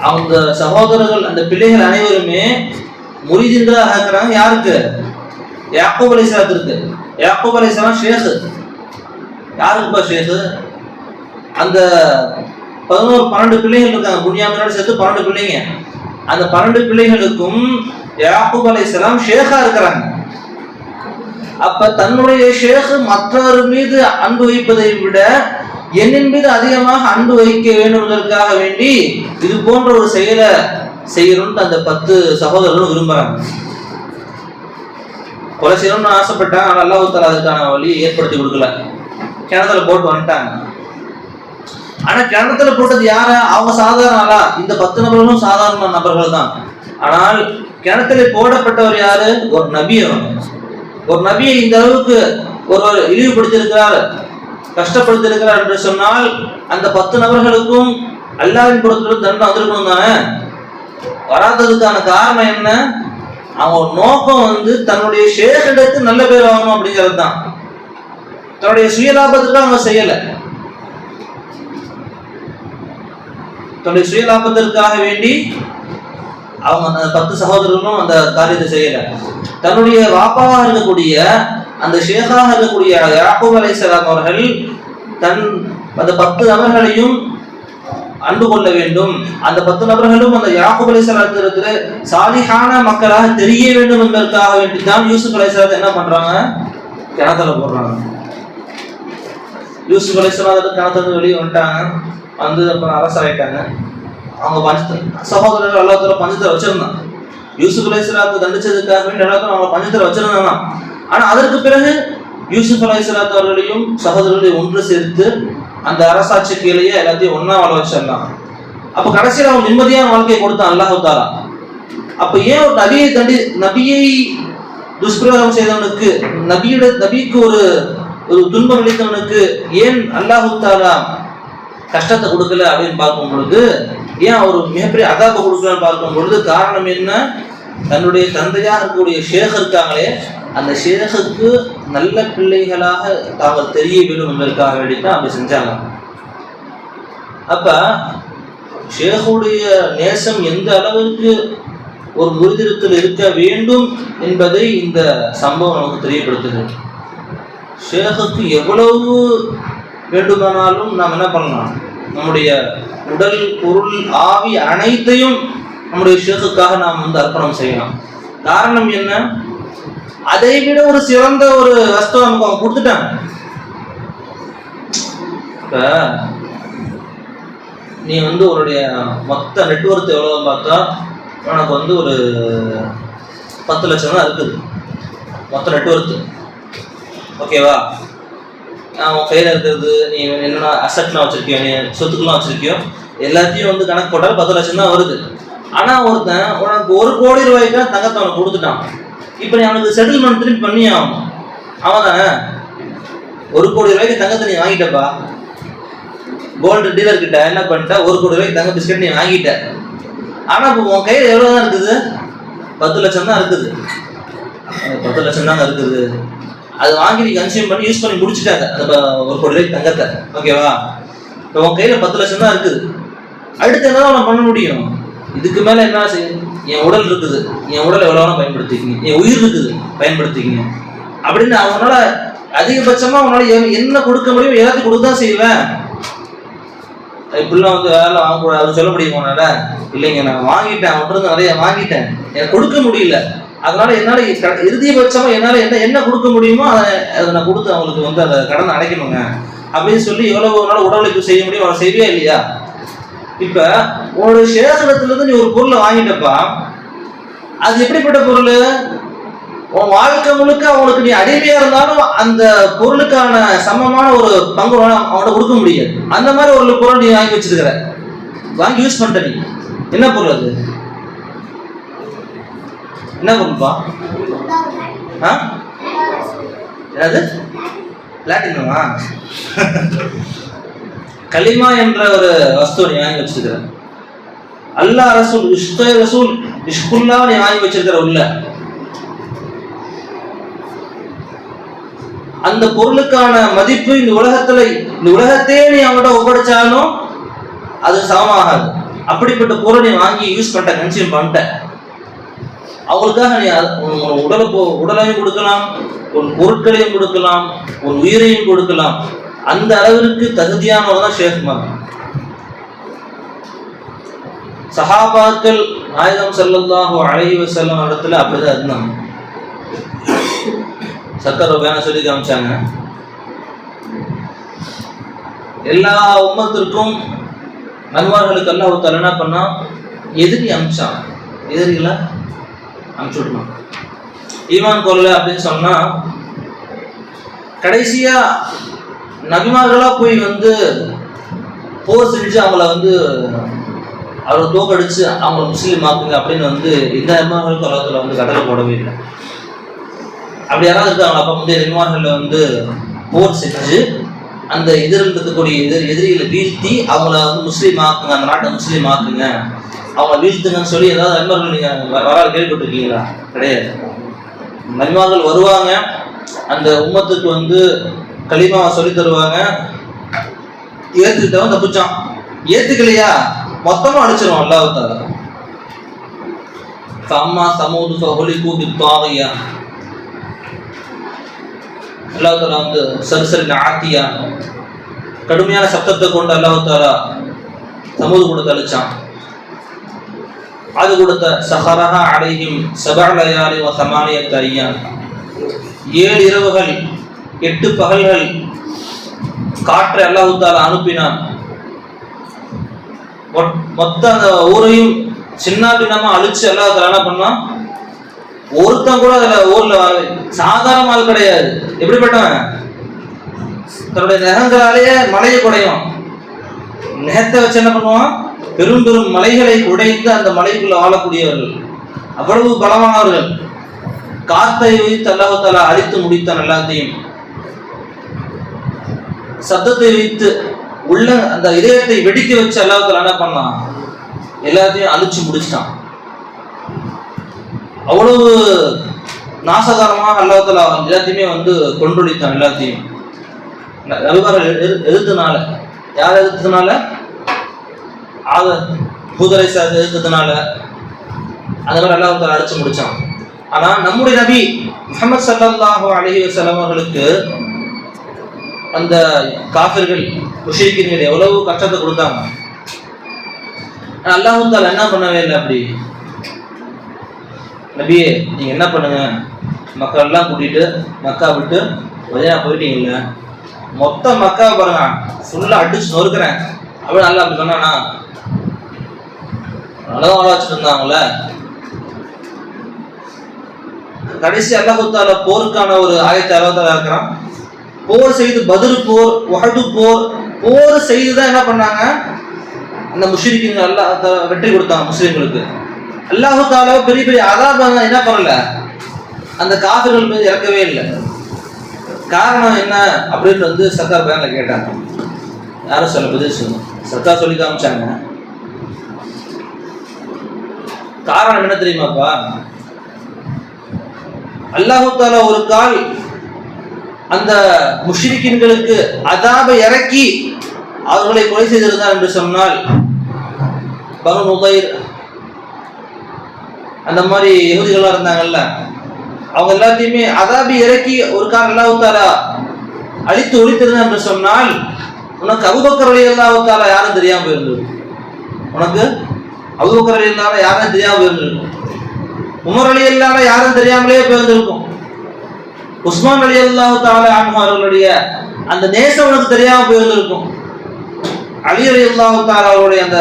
A: அவங்க சகோதரர்கள், அந்த பிள்ளைகள் அனைவருமே முரீதீன்களாக இருக்கிறாங்க. யாருக்கு? யாக்கூப் அலைஹிஸ்ஸலாத்துக்கு. யாக்கூப் அலைஹிஸ்ஸலாம் ஷேக். யாருக்குப்பா ஷேக்? அந்த 11-12 பிள்ளைகள் இருக்காங்க. புன்யாமினோட சேர்த்து 12 பிள்ளைங்க. அந்த 12 பிள்ளைகளுக்கும் யாக்கூப் அலைஹிஸ்ஸலாம் ஷேக்கா இருக்கிறாங்க. அப்ப தன்னுடைய ஷேக் மற்றவர் மீது அன்பு வைப்பதை விட என்னின் மீது அதிகமாக அன்பு வைக்க வேண்டும் என்பதற்காக வேண்டி இது போன்ற ஒரு செயலை செய்யணும்னு அந்த 10 சகோதரர்களும் விரும்புறாங்க. கொலை செய்யணும்னு ஆசைப்பட்டாங்க. ஆனால் அல்லாஹ் தஆலா அதுக்கான வழி ஏற்படுத்தி கொடுக்கல. கிணத்துல போட்டு வந்துட்டாங்க. ஆனா கிணத்துல போட்டது யார? அவங்க சாதாரண ஆளா? இந்த 10 நபர்களும் சாதாரண நபர்கள் தான். ஆனால் கிணத்துல போடப்பட்டவர் யாரு? ஒரு நபி. ஒரு நபியை இந்த அளவுக்கு ஒரு இழிவுபடுத்தியிருக்கிறார், கஷ்டப்படுத்தியிருக்கிறார் என்று சொன்னால் அந்த 10 நபர்களுக்கும் அல்லாஹ்வின் புறத்திலிருந்து தண்டனை வந்திருக்கணும் தானே. வராததுக்கான காரணம் என்ன? அவங்க நோக்கம் தன்னுடைய ஷேக் எடுத்து நல்ல பேர் வாங்கணும் அப்படிங்கிறது தான். தன்னுடைய சுயலாபத்துக்கு அவங்க செய்யல. தன்னுடைய சுயலாபத்திற்காக வேண்டி அவங்க அந்த 10 சகோதரர்களும் அந்த காரியத்தை செய்யல. தன்னுடைய வாப்பாவாக இருக்கக்கூடிய அந்த ஷேகாக இருக்கக்கூடிய யாக்கூப் அலைஹிஸ்ஸலாம் அவர்கள் அந்த 10 நபர்களையும் அன்பு கொள்ள வேண்டும், அந்த 10 நபர்களும் அந்த யாக்கூப் அலைஹிஸ்ஸலாத்திற்கு சாலிஹான மக்களாக தெரிய வேண்டும் என்பதற்காக வேண்டிதான் யூசுப் அலைஹிஸ்ஸலாம் என்ன பண்றாங்க? கிணத்துல போடுறாங்க. யூசுப் அலைஹிஸ்ஸலாம் கிணத்துல வெளியே வந்துட்டாங்க. அப்புறம் அரசாயிட்டாங்க. அவங்க சகோதரர்கள் எல்லாத்தரும் பஞ்சத்தில் வச்சிருந்தாங்க. யூசுப் அலைஹிஸ்ஸலாத்தை தண்டிச்சதுக்காக வேண்டி எல்லாத்தரும் அவங்க பஞ்சத்தில் வச்சிருந்தாங்க. ஆனா அதற்கு பிறகு யூசுப் அலைஹிஸ்ஸலாத்து அவர்களையும் சகோதரர்களையும் ஒன்று சேர்த்து அந்த அரசாட்சி கீழேயே எல்லாத்தையும் ஒன்னா வாழ வச்சிடலாம். அப்ப கடைசியில் அவன் நிம்மதியான வாழ்க்கையை கொடுத்தான் அல்லாஹ் தஆலா. அப்ப ஏன் ஒரு நபியை துஷ்பிரயோகம் செய்தவனுக்கு, நபிக்கு ஒரு துன்பம் அளித்தவனுக்கு ஏன் அல்லாஹ் தஆலா கஷ்டத்தை கொடுக்கல அப்படின்னு பார்க்கும் பொழுது, ஏன் அவர் மிகப்பெரிய அதாபை கொடுக்கலன்னு பார்க்கும் பொழுது காரணம் என்ன? தன்னுடைய தந்தையாக இருக்கக்கூடிய ஷேக் இருக்காங்களே, அந்த ஷேகுக்கு நல்ல பிள்ளைகளாக தாங்கள் தெரிய வேண்டும் என்பதற்காக வேண்டித்தான் அப்படி செஞ்சாங்க. அப்ப ஷேகுடைய நேசம் எந்த அளவிற்கு ஒரு முறிதிருத்தல் இருக்க வேண்டும் என்பதை இந்த சம்பவம் நமக்கு தெரியப்படுத்துது. ஷேகுக்கு எவ்வளவு வேண்டுமானாலும் நாம் என்ன பண்ணலாம், நம்முடைய உடல் பொருள் ஆவி அனைத்தையும் நம்முடைய ஷேக்குக்காக நாம் அர்ப்பணம் செய்யலாம். காரணம் என்ன? அதை விட ஒரு சிறந்த ஒரு வஸ்துவை நமக்கு அவங்க கொடுத்துட்டாங்க. இப்ப நீ உன்னுடைய மொத்த நெட்வொர்க் எவ்வளவு பார்த்தா உனக்கு ஒரு 10 லட்சம் தான் இருக்குது மொத்த நெட்வொர்க். ஓகேவா? உன் கையில் இருக்கிறது, நீ என்னென்ன அசட்லாம் வச்சிருக்கியோ, நீ சொத்துக்கெல்லாம் வச்சிருக்கியோ, எல்லாத்தையும் கணக்கு போட்டால் 10 லட்சம் தான் வருது. ஆனால் ஒருத்தன் உனக்கு 1 கோடி ரூபாய்க்கு தங்கத்தை அவனுக்கு கொடுத்துட்டான். இப்போ நீ அவனுக்கு செட்டில்மெண்ட் திருப்பி பண்ணி ஆகணும். அவன் தானே 1 கோடி ரூபாய்க்கு தங்கத்தை நீ வாங்கிட்டப்பா. கோல்டு டீலர் கிட்ட என்ன பண்ணிட்ட, 1 கோடி ரூபாய்க்கு தங்க பிஸ்கட் நீ வாங்கிட்ட. ஆனால் இப்போ உன் கையில் எவ்வளோ தான் இருக்குது? 10 லட்சம் தான் இருக்குது. 10 லட்சம் தாங்க இருக்குது. அது வாங்கி நீ கன்சியூம் பண்ணி யூஸ் பண்ணி முடிச்சுட்டாங்க அந்த 1 கோடி ரூபாய்க்கு தங்கத்தை. ஓகேவா? இப்போ உன் கையில் 10 லட்சம் தான் இருக்குது. அடுத்து என்ன தான் பண்ண முடியும்? இதுக்கு மேலே என்ன செய்யும்? என் உடல் இருக்குது, என் உடலை எவ்வளோ பயன்படுத்திக்கிங்க, என் உயிர் இருக்குது பயன்படுத்திக்கிங்க அப்படின்னு அவனால அதிகபட்சமாக அவனால என்ன கொடுக்க முடியும் எல்லாத்தையும் கொடுக்க தான் செய்வேன். இப்படிலாம் வேலை வாங்கக்கூடாது அது சொல்ல முடியும் உன்னால? இல்லைங்க, நான் வாங்கிட்டேன், அவன்கிட்ட நிறைய வாங்கிட்டேன், எனக்கு கொடுக்க முடியல, அதனால என்னால் இறுதிபட்சமாக என்னால் என்ன கொடுக்க முடியுமோ அதை நான் கொடுத்து அவங்களுக்கு அந்த கடனை அடைக்கணுங்க அப்படின்னு சொல்லி எவ்வளவு நாள் உடலுக்கு செய்ய முடியும் அவனை செய்வே இல்லையா? இப்ப உன்னோட சேகரத்திலிருந்து நீ ஒரு பொருளை வாங்கிட்டப்பா, அது எப்படிப்பட்ட பொருள்? உன் வாழ்க்கை முழுக்க அவனுக்கு நீ அடிமையா இருந்தாலும் அந்த பொருளுக்கான சமமான ஒரு பங்கு அவனை கொடுக்க முடியாது. அந்த மாதிரி ஒரு பொருள் நீ வாங்கி வச்சிருக்கிற, வாங்கி யூஸ் பண்ணிட்ட. நீ என்ன பொருள் அது? என்ன பொருள்பா? என்னது? பிளாட்டினமா? கலிமா என்ற ஒரு வஸ்துவை நீ வாங்கி வச்சிருக்கிற. அல்லாஹ் ரசூல் ரசூல் இஷ்குல்லா நீ வாங்கி வச்சிருக்கிற. உள்ள அந்த பொருளுக்கான மதிப்பு இந்த உலகத்தையே நீ அவங்கள்ட்ட ஒப்படைச்சாலும் அது சமமாகாது. அப்படிப்பட்ட பொருள் நீ வாங்கி யூஸ் பண்ணிட்ட, கன்சியூம் பண்ணிட்ட. அவங்களுக்காக நீ உடலையும் கொடுக்கலாம், உன் பொருட்களையும் கொடுக்கலாம், உன் உயிரையும் கொடுக்கலாம். அந்த அளவிற்கு தகுதியானவர் தான் ஷேக் உமர். சஹாபாக்கள் நாயகம் ஸல்லல்லாஹு அலைஹி வஸல்லம் இடத்துல அப்படிதான் இருந்தாங்க. சக்கர வேணா சொல்லி காமிச்சாங்க. எல்லா உம்மத்திற்கும் நன்மார்களுக்கு அல்லாஹ் தஆலா என்ன பண்ணா, எதிரி அமிச்சான், எதிரிகளை அனுப்பிச்சு விடணும். ஈமான் கொள்ளல அப்படின்னு சொன்னா கடைசியா நபிமார்களா போய்
B: போர் செஞ்சு அவங்கள வந்து அவரை தோக்கடிச்சு அவங்கள முஸ்லீம் ஆக்குங்க அப்படின்னு வந்து இந்த நபிமார்களுக்கு உலகத்தில் வந்து கட்டளை போடவே இல்லை. அப்படி யாராவது இருக்காங்க? அப்போ முந்தைய நபிமார்களில் வந்து போர் செஞ்சு அந்த எதிரில் இருக்கக்கூடிய எதிரிகளை வீழ்த்தி அவங்கள வந்து முஸ்லீம் ஆக்குங்க, அந்த நாட்டை முஸ்லீம் ஆக்குங்க, அவங்கள வீழ்த்துங்கன்னு சொல்லி ஏதாவது நபிமார்கள் நீங்கள் வரலாறு கேள்விப்பட்டிருக்கீங்களா? கிடையாது. நபிமார்கள் வருவாங்க, அந்த உம்மத்துக்கு வந்து கலிமாவை சொல்லி தருவாங்க, ஏத்துக்கிட்டவன் தப்பிச்சான், ஏத்துக்கலையா மொத்தமா அடிச்சிருவான் அல்லாஹ் தஆலா. ஃபஅம்மா சமூது ஃபஹுலிகு பித்தாகியா, அல்லாஹ் தஆலா வந்து சர்சரின் ஆத்தியா, கடுமையான சத்தத்தை கொண்டு அல்லாஹ் தஆலா சமூது கொடுத்து அழிச்சான். அது கொடுத்த சஹரஹா அலைஹிம் சபஅ லயாலி வ ஸமானியத அய்யாம், 7 இரவுகள் 8 பகல்கள் காற்றை அல்லாஹ் தஆலா அனுப்பினான். மொத்த அந்த ஊரையும் சின்ன பின்னமா அழிச்சு அல்லாஹ் தஆலா என்ன பண்ணான்? ஒருத்தன் கூட அதுல ஊர்ல சாதாரண ஆள் கிடையாது. எப்படிப்பட்டவன்? தன்னுடைய நகங்களாலேயே மலையை குடையும். நெகத்தை வச்சு என்ன பண்ணுவான்? பெரும் பெரும் மலைகளை உடைத்து அந்த மலைக்குள்ள வாழக்கூடியவர்கள், அவ்வளவு பலமானவர்கள். காத்தை வைத்து அல்லாஹ் தஆலா அழித்து முடித்தான் எல்லாத்தையும். சத்தத்தை வைத்து உள்ள அந்த இதயத்தை வெடிக்க வச்சு அல்லாஹ் தஆலா என்ன பண்ணான்? எல்லாத்தையும் அழிச்சு முடிச்சிட்டான். அவ்வளவு நாசகாரமாக அல்லாஹ் தஆலா எல்லாத்தையுமே வந்து கொண்டொழித்தான். எல்லாத்தையும் நபிமார்கள் எதிர்த்தனால, யார் எதிர்த்ததுனால? ஹூத் அலைஹிஸ்ஸலாம் எதிர்த்ததுனால அந்த மாதிரி அல்லாஹ் தஆலா அழிச்சு முடிச்சான். ஆனா நம்முடைய நபி முஹம்மது ஸல்லல்லாஹு அலைஹி வஸல்லம் அவர்களுக்கு அந்த காஃபிர்கள் முஷ்ரிக்கீன்கள் எவ்வளவு கஷ்டத்தை கொடுத்தாங்க. அல்லாஹ் தஆலா என்ன பண்ணவே இல்லை. அப்படி நபியே நீங்க என்ன பண்ணுங்க, மக்கள் எல்லாம் கூட்டிட்டு மக்கா விட்டு மதீனா போயிட்டீங்கல்ல, மொத்த மக்காவை பாருங்க ஃபுல்லா அடிச்சு நொறுக்கிறேன் அப்படின்னு அல்லாஹ் அப்படி சொன்னானா? நல்லதான் வாழ வச்சுட்டு இருந்தாங்கல்ல. கடைசி அல்லாஹ் தஆலா போருக்கான ஒரு ஆயத்தை அல்லாஹ் இருக்கிறான். போர் செய்து பத்ர் போர், உஹது போர், போர் செய்துதான் என்ன பண்ணாங்க? அந்த முஷ்ரிக்கீன்கள் அல்லாஹ் தஆலா வெற்றி கொடுத்தாங்க முஸ்லிம்களுக்கு. அல்லாஹ் தஆலா பெரிய பெரிய அதாப என்ன பண்ணல, அந்த காஃபிர்கள் மீது இறக்கவே இல்லை. காரணம் என்ன அப்படின்னு வந்து சர்க்கார் பேன்ல கேட்டாங்க. யாரும் சொல்ல பதில் சொல்லணும். சர்க்கார் சொல்லி காமிச்சாங்க. காரணம் என்ன தெரியுமாப்பா? அல்லாஹ் தஆலா ஒரு கால் அந்த முஷ்ரிக்கீன்களுக்கு அதாபை இறக்கி அவர்களை கொலை செய்திருந்தார் என்று சொன்னால், பனு நுதைர் அந்த மாதிரி யஹூதிகளா இருந்தாங்கல்ல, அவங்க எல்லாத்தையுமே அதாபி இறக்கி ஒரு கால் அல்லாஹ் தஆலா அழித்து ஒழித்திருந்தார் என்று சொன்னால், உனக்கு அபூபக்கர் ரலியல்லாஹு தஆலா யாரும் தெரியாம போயிருந்தது. உனக்கு அபூபக்கர் ரலியல்லாஹு யாரும் தெரியாம போயிருந்திருக்கும். உமர் ரலியல்லாஹு யாரும் தெரியாமலே போயிருந்திருக்கும். உஸ்மான் ரலியல்லாஹு தஆலா அன்ஹு அவர்களுடைய அந்த நேசம் உனக்கு தெரியாம போயிருந்திருக்கும். அலி ரலியல்லாஹு தஆலா அவருடைய அந்த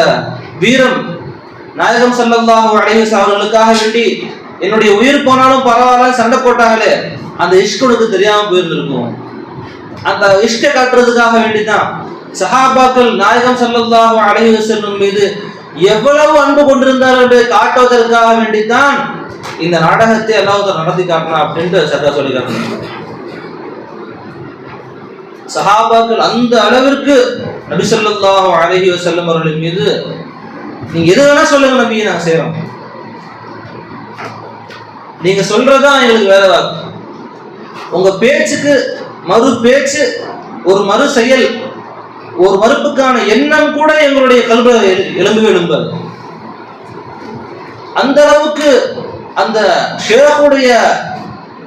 B: வீரம், நாயகம் ஸல்லல்லாஹு அலைஹி வஸல்லம் அவர்களுக்காக வேண்டி என்னுடைய உயிர் போனாலும் பரவாயில்ல சண்டை போட்டாங்களே, அந்த இஷ்க் உனக்கு தெரியாம போயிருந்திருக்கும். அந்த இஷ்கை காட்டுறதுக்காக வேண்டிதான் சஹாபாக்கள் நாயகம் ஸல்லல்லாஹு அலைஹி வஸல்லம் மீது எவ்வளவு அன்பு கொண்டிருந்தார்கள் என்று காட்டுவதற்காக வேண்டித்தான் இந்த நாடகத்தை அல்லாஹ் நடத்தி காட்டணும் அப்படின்ட்டு சர்க்கார் சொல்லி காட்டணும். சஹாபாக்கள் அந்த அளவிற்கு நபி ஸல்லல்லாஹு அலைஹி வஸல்லம் அவர்களின் மீது நீங்க எது வேணா சொல்லுங்க நபியை நாங்க செய்றோம், நீங்க சொல்றதுதான் எங்களுக்கு வேற வாக்கு, உங்க பேச்சுக்கு மறு பேச்சு, ஒரு மறு செயல், ஒரு மறுப்புக்கான எண்ணம் கூட எங்களுடைய கல்வி எழும்பாது. அந்த அளவுக்கு அந்த ஷேഖுடைய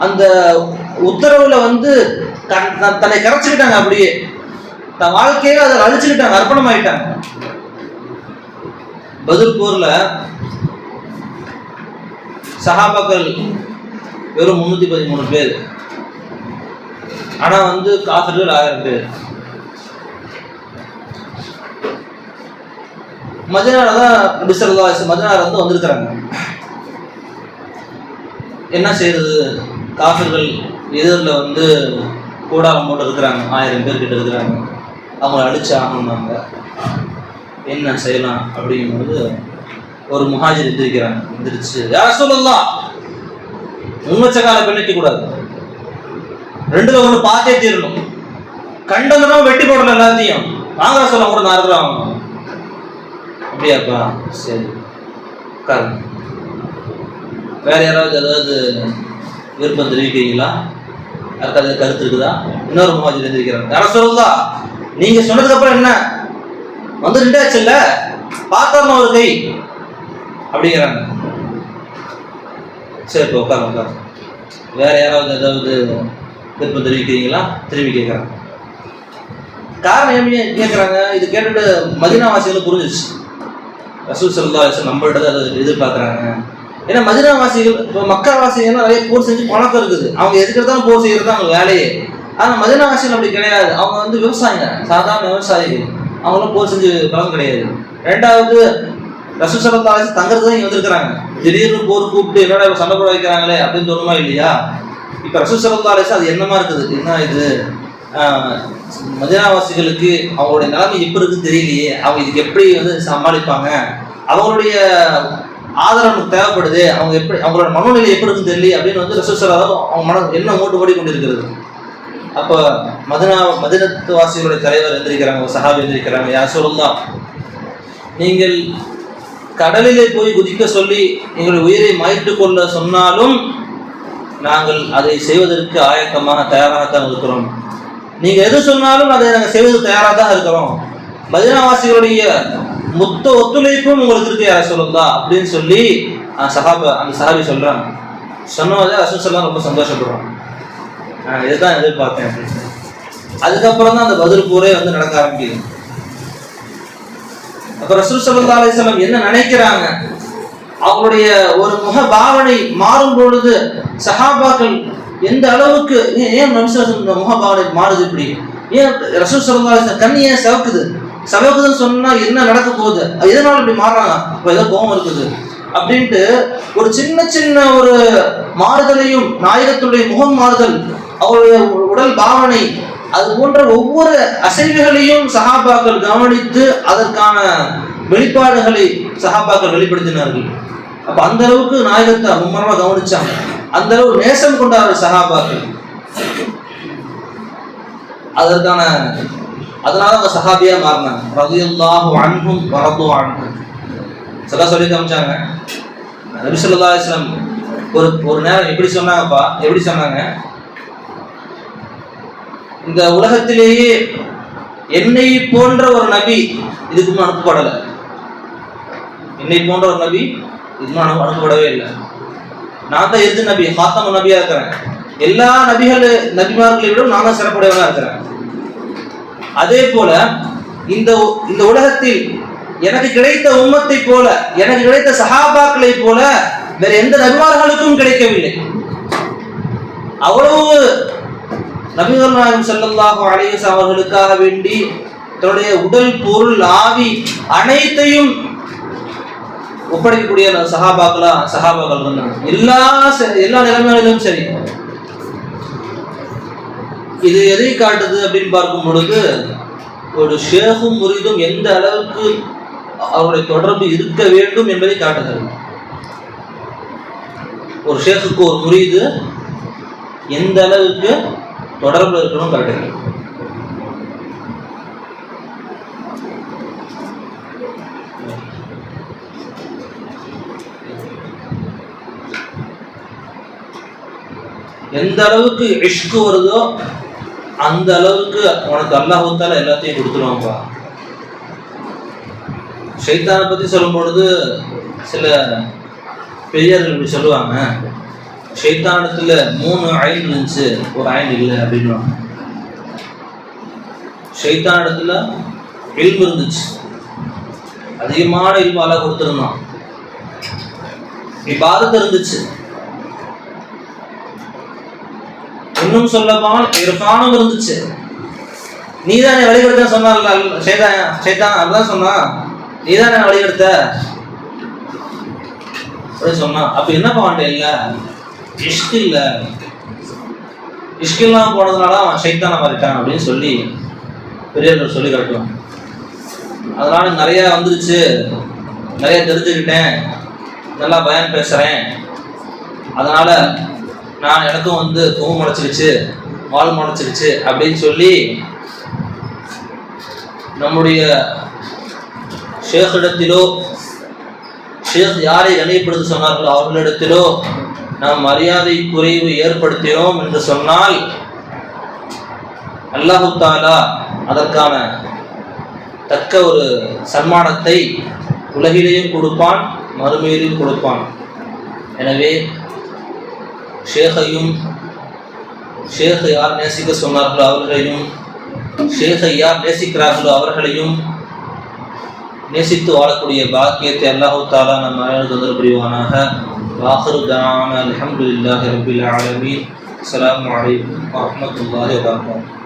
B: அந்த உத்தரவுல வந்து தன்னை கரைச்சுக்கிட்டாங்க. அப்படியே தன் வாழ்க்கையில அதை அழிச்சுக்கிட்டாங்க, அர்ப்பணம் ஆயிட்டாங்க. பத்ர் போர்ல சஹாபாக்கள் வெறும் 313 பேர், ஆனா வந்து காஃபிர்கள் 1000 பேர். மதீனால தான் நபி ஸல்லல்லாஹு அலைஹி வஸல்லம் மதீனால வந்து வந்திருக்கிறாங்க. என்ன செய்யறது, காஃபிர்கள் எதிரில் வந்து கூடாரம் போட்டு இருக்கிறாங்க, 1000 பேர் கிட்ட இருக்கிறாங்க. அவங்கள அழிச்சு ஆகணும்னாங்க. என்ன செய்யலாம் அப்படிங்கும்போது ஒரு முஹாஜிர் எந்திரிக்கிறாங்க. எந்திரிச்சு, யா ரசூலல்லாஹ், முன்வச்சக்கால பெண்ணிக்க கூடாது, ரெண்டுல ஒண்ணு பார்த்தே தீரணும், கண்டனம் வெட்டி போடல எல்லாத்தையும், வாங்க ரசூலா கூட நான் இருக்கிறோம். அப்படியாப்பா, சரி உட்காருங்க. வேற யாராவது ஏதாவது விருப்பம் தெரிவிக்கிறீங்களா? யாருக்காவது கருத்து இருக்குதா? இன்னொரு முஹாஜிர் எந்திரிக்கிறாங்க. யா ரசூலல்லாஹ், நீங்க சொன்னதுக்கு அப்புறம் என்ன வந்து நின்றாச்சு இல்ல, பார்த்தோம் ஒரு கை அப்படிங்கிறாங்க. சரி இப்போ உட்காரு. வேற யாராவது ஏதாவது விருப்பம் தெரிவிக்கிறீங்களா? திரும்பி கேட்குறாங்க. காரணம் ஏன் கேட்குறாங்க? இது கேட்டுட்டு மதீனாவாசிகளும் புரிஞ்சிச்சு, ரசூல் ஸல்லல்லாஹு அலைஹி வஸல்லம் நம்மள்ட்ட அதை எதிர்பார்க்குறாங்க. ஏன்னா மதீனாவாசிகள், இப்போ மக்காவாசிகள் நிறைய போர் செஞ்சு பழக்கம் இருக்குது, அவங்க எதுக்கு எடுத்தாலும் போர் செய்கிறது தான் அவங்க வேலையே. ஆனால் மதீனாவாசிகள் அப்படி கிடையாது, அவங்க வந்து விவசாயிங்க, சாதாரண விவசாயிகள், அவங்களும் போர் செஞ்சு பழக்கம் கிடையாது. ரெண்டாவது, ரசூல் ஸல்லல்லாஹு அலைஹி வஸல்லம் தங்கிறது தான் இங்கே வந்திருக்கிறாங்க. திடீர்னு போர் கூப்பிட்டு என்னோட சண்டை போட வைக்கிறாங்களே அப்படின்னு தோணுமா இல்லையா? இப்போ ரசூல் ஸல்லல்லாஹு அலைஹி வஸல்லம் அது என்னமா இருக்குது, என்ன இது, மதீனாவாசிகளுக்கு அவங்களுடைய நிலைமை எப்படி இருக்குன்னு தெரியலையே, அவங்க இதுக்கு எப்படி வந்து சமாளிப்பாங்க, அவங்களுடைய ஆதரவு தேவைப்படுது, அவங்க எப்படி, அவங்களோட மனநிலை எப்படி இருக்குன்னு தெரியல அப்படின்னு வந்து ரசூல் ஸல்லல்லாஹு அலைஹி வஸல்லம் அவங்க மனம் என்ன ஓட்டு ஓடி கொண்டிருக்கிறது. அப்போ மதீனத்து வாசிகளுடைய தலைவர் எந்திரிக்கிறாங்க, ஒரு சஹாபி எந்திரிக்கிறாங்க. யா ரசூலல்லாஹ், நீங்கள் கடலிலே போய் குதிக்க சொல்லி எங்களுடைய உயிரை மாய்த்து கொள்ள சொன்னாலும் நாங்கள் அதை செய்வதற்கு ஆயத்தமாக தயாராகத்தான் இருக்கிறோம். நீங்க எது சொன்னாலும் அதை நாங்கள் செய்வதற்கு தயாராக தான் இருக்கிறோம். மதீனாவாசிகளுடைய மொத்த ஒத்துழைப்பும் உங்களுக்கு இருக்கு யா ரசூலல்லாஹ் அப்படின்னு சொல்லி அந்த சஹாபி சொல்றாங்க. சொன்னதை ரசூல் ஸல்லல்லாஹு ரொம்ப சந்தோஷப்படுறாங்க. இதுதான் எதிர்பார்த்தேன் அப்படின்னு. அதுக்கப்புறம் தான் அந்த பத்ர் போரே வந்து நடக்க ஆரம்பிக்குது. அப்ப ரசூல் ஸல்லல்லாஹு அலைஹி வஸல்லம் என்ன நினைக்கிறாங்க, அவங்களுடைய ஒரு முக பாவனை மாறும் பொழுது சஹாபாக்கள் எந்த அளவுக்கு, ஏன் இந்த முக பாவனை மாறுது, இப்படி ஏன் ரசூல் ஸல்லல்லாஹு அலைஹி வஸல்லம் கண்ணு ஏன் சவக்குதுன்னு சொன்னா என்ன நடக்க போகுது, எதனால இப்படி மாறுறாங்க, இப்போ ஏதோ கோபம் இருக்குது அப்படின்ட்டு ஒரு சின்ன ஒரு மாறுதலையும், நாயகத்துடைய முகம் மாறுதல், அவருடைய உடல் பாவனை, அது போன்ற ஒவ்வொரு அசைவுகளையும் சஹாபாக்கள் கவனித்து அதற்கான வெளிப்பாடுகளை சஹாபாக்கள் வெளிப்படுத்தினார்கள். அப்ப அந்த அளவுக்கு நாயகத்தை மும்மரமா கவனிச்சாங்க, அந்த அளவு நேசம் கொண்டார்கள் சஹாபாக்கள். அதனால அவங்க சஹாபியா மாறினாங்க. ரலியல்லாஹு அன்ஹும் வரது அன்ஹு சொல்லி காமிச்சாங்க. நபி ஸல்லல்லாஹு அலைஹி வஸல்லம் ஒரு நேரம் எப்படி சொன்னாங்க, இந்த உலகத்திலேயே என்னை போன்ற ஒரு நபி இதுக்கு முன்னும் அனுப்பப்படலை, என்னை போன்ற ஒரு நபி இதுக்கு முன்னும் அனுப்பப்படவே இல்லை. நான் தான் எது நபி, ஹாத்தம நபியா இருக்கிறேன், எல்லா நபிமார்களை விட நான் தான் சிறப்புடையவனா இருக்கிறேன். அதே போல இந்த உலகத்தில் எனக்கு கிடைத்த உம்மத்தை போல, எனக்கு கிடைத்த சஹாபாக்களை போல வேற எந்த நபிமார்களுக்கும் கிடைக்கவில்லை. அவ்வளவு நபிகள் நாயகம் ஸல்லல்லாஹு அலைஹி வஸல்லம் அவர்களுக்காக வேண்டி தன்னுடைய உடல், பொருள், ஆவி அனைத்தையும் ஒப்படைக்கக்கூடிய சஹாபாக்கள் இருந்தாங்க. எல்லா நிலைமைகளிலும் சரி. இது எதை காட்டுது அப்படின்னு பார்க்கும் பொழுது, ஒரு ஷேഖும் முரீதும் எந்த அளவுக்கு அவருடைய தொடர்பு இருக்க வேண்டும் என்பதை காட்டுகிறது. ஒரு ஷேഖுக்கு ஒரு முரீது எந்த அளவுக்கு தொடர்பு இருக்கணும் காட்டுகிறது. எந்த அளவுக்கு இஷ்கு வருதோ அந்த அளவுக்கு உனக்கு அல்லாஹ் தஆலா எல்லாத்தையும் கொடுத்துருவாங்கப்பா. ஷைத்தானை பத்தி சொல்லும் பொழுது சில பெரியார்கள் இப்படி சொல்லுவாங்க, ஷைத்தானத்துல 3 ஐன் இருந்துச்சு, ஒரு ஐன் இல்லை அப்படின்வாங்க. ஷைத்தானத்துல இல்மு இருந்துச்சு, அதிகமான இல்மு அல்லாஹ் கொடுத்துருந்தான். இபாதத் இருந்துச்சு, இன்னும் சொல்லப்போனால் இர்ஃபானும் இருந்துச்சு. நீதானே வழிகெடுத்த சொன்னார்ல ஷைத்தான், அப்படிதான் சொன்னா, நீதானே வழிகெடுத்த அப்படி சொன்னா. அப்ப என்ன பண்ண இல்ல, இஷ்கு இல்ல, இஷ்கெல்லாம் போனதுனால அவன் ஷைத்தான மாறிட்டான் அப்படின்னு சொல்லி பெரியவர்கள் சொல்லி காட்டுவாங்க. அதனால நிறைய வந்துருச்சு, நிறைய தெரிஞ்சுக்கிட்டேன், நல்லா பயான் பேசுறேன், அதனால நான் எனக்கும் கொம்பு முளைச்சிருச்சு, வால் முளைச்சிருச்சு அப்படின்னு சொல்லி நம்முடைய ஷேக்கிடத்திலோ, ஷேக் யாரை கணியப்படுத்த சொன்னார்களோ அவர்களிடத்திலோ நாம் மரியாதை குறைவு ஏற்படுத்தினோம் என்று சொன்னால் அல்லாஹு தஆலா அதற்கான தக்க ஒரு சன்மானத்தை உலகிலேயும் கொடுப்பான், மறுமையிலும் கொடுப்பான். எனவே ஷேக்கையும், ஷேக் யார் நேசிக்க சொன்னார்களோ அவர்களையும், ஷேக்கை யார் நேசிக்கிறார்களோ அவர்களையும் நேசித்து வாழக்கூடிய பாக்கியத்தை அல்லாஹு தஆலா நம் அனைவருக்கும் தந்தருள் புரிவானாக. வாஹிரு தஅவானா அல்ஹம்துலில்லாஹி ரப்பில் ஆலமீன். அஸ்ஸலாமு அலைக்கும் வரஹ்மத்துல்லாஹி வபரகாத்துஹு.